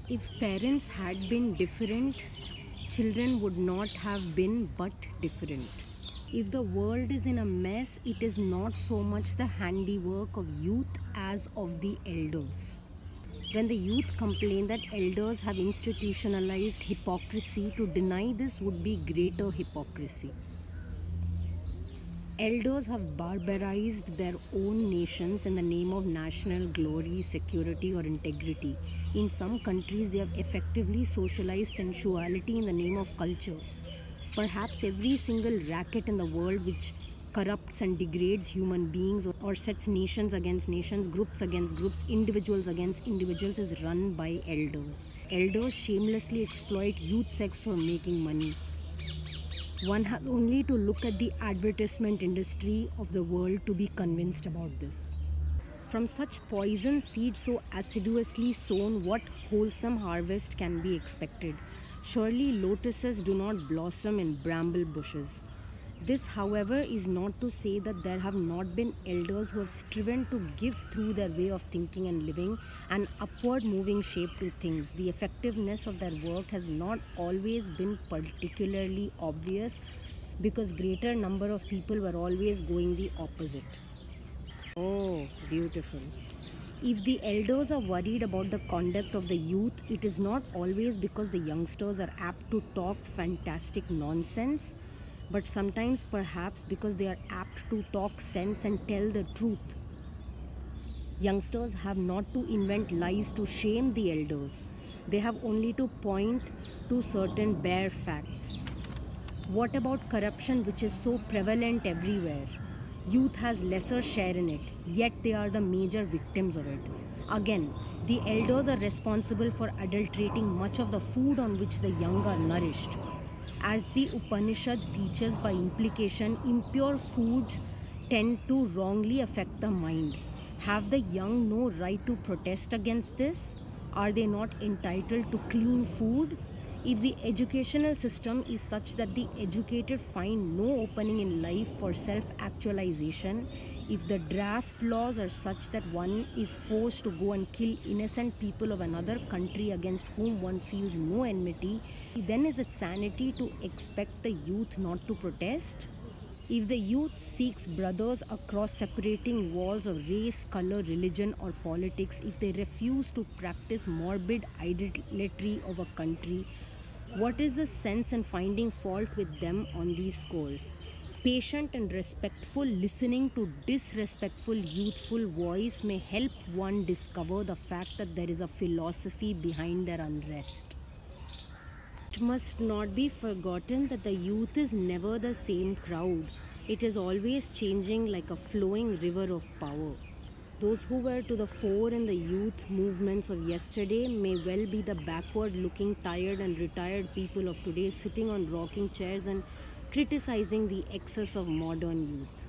If parents had been different, children would not have been but different. If the world is in a mess, it is not so much the handiwork of youth as of the elders. When the youth complain that elders have institutionalized hypocrisy, to deny this would be greater hypocrisy. Elders have barbarized their own nations in the name of national glory, security, or integrity. In some countries, they have effectively socialized sensuality in the name of culture. Perhaps every single racket in the world which corrupts and degrades human beings or sets nations against nations, groups against groups, individuals against individuals is run by elders. Elders shamelessly exploit youth sex for making money. One has only to look at the advertisement industry of the world to be convinced about this. From such poison seeds so assiduously sown, what wholesome harvest can be expected? Surely lotuses do not blossom in bramble bushes. This, however, is not to say that there have not been elders who have striven to give through their way of thinking and living an upward moving shape to things. The effectiveness of their work has not always been particularly obvious because greater number of people were always going the opposite. Oh, beautiful. If the elders are worried about the conduct of the youth, it is not always because the youngsters are apt to talk fantastic nonsense, but sometimes perhaps because they are apt to talk sense and tell the truth. Youngsters have not to invent lies to shame the elders. They have only to point to certain bare facts. What about corruption, which is so prevalent everywhere? Youth has lesser share in it, yet they are the major victims of it. Again, the elders are responsible for adulterating much of the food on which the young are nourished. As the Upanishad teaches by implication, impure foods tend to wrongly affect the mind. Have the young no right to protest against this? Are they not entitled to clean food? If the educational system is such that the educated find no opening in life for self-actualization, if the draft laws are such that one is forced to go and kill innocent people of another country against whom one feels no enmity, then is it sanity to expect the youth not to protest? If the youth seeks brothers across separating walls of race, color, religion, or politics, if they refuse to practice morbid idolatry of a country, what is the sense in finding fault with them on these scores? Patient and respectful listening to disrespectful youthful voice may help one discover the fact that there is a philosophy behind their unrest. It must not be forgotten that the youth is never the same crowd. It is always changing like a flowing river of power. Those who were to the fore in the youth movements of yesterday may well be the backward-looking, tired and retired people of today sitting on rocking chairs and criticizing the excess of modern youth.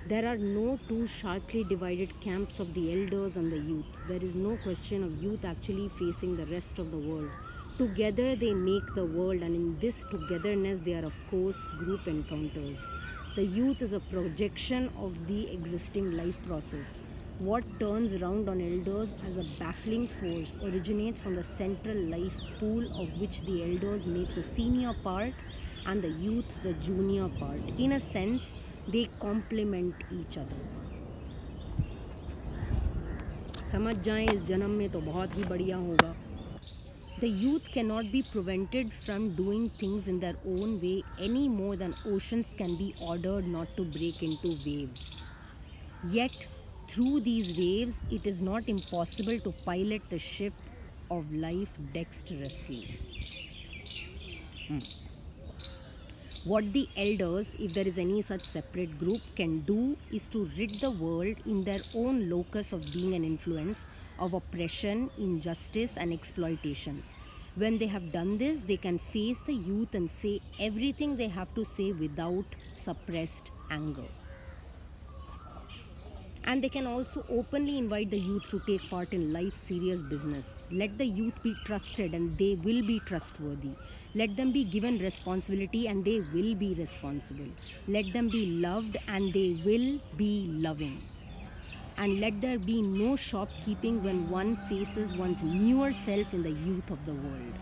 There are no two sharply divided camps of the elders and the youth. There is no question of youth actually facing the rest of the world. Together they make the world, and in this togetherness they are of course group encounters. The youth is a projection of the existing life process. What turns around on elders as a baffling force originates from the central life pool of which the elders make the senior part and the youth the junior part. In a sense, they complement each other. समझ जाएं इस जन्म में तो बहुत ही बढ़िया होगा. The youth cannot be prevented from doing things in their own way any more than oceans can be ordered not to break into waves. Yet, through these waves, it is not impossible to pilot the ship of life dexterously. What the elders, if there is any such separate group, can do is to rid the world in their own locus of being and influence of oppression, injustice and exploitation. When they have done this, they can face the youth and say everything they have to say without suppressed anger. And they can also openly invite the youth to take part in life's serious business. Let the youth be trusted and they will be trustworthy. Let them be given responsibility and they will be responsible. Let them be loved and they will be loving. And let there be no shopkeeping when one faces one's newer self in the youth of the world.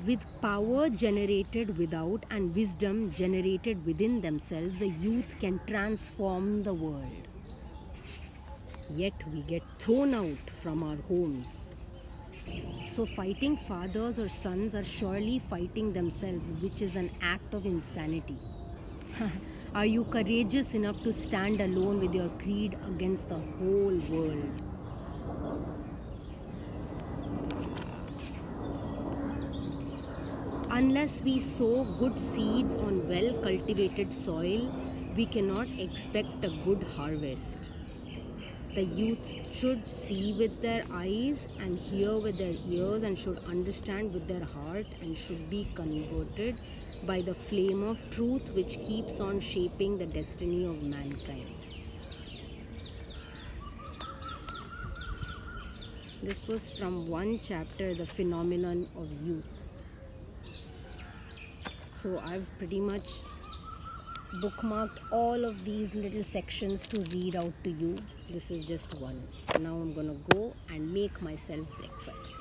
With power generated without and wisdom generated within themselves, the youth can transform the world. Yet we get thrown out from our homes. So fighting fathers or sons are surely fighting themselves, which is an act of insanity. Are you courageous enough to stand alone with your creed against the whole world? Unless we sow good seeds on well-cultivated soil, we cannot expect a good harvest. The youth should see with their eyes and hear with their ears and should understand with their heart and should be converted by the flame of truth which keeps on shaping the destiny of mankind. This was from one chapter, The Phenomenon of Youth. So I've pretty much bookmarked all of these little sections to read out to you. This is just one. Now I'm gonna go and make myself breakfast.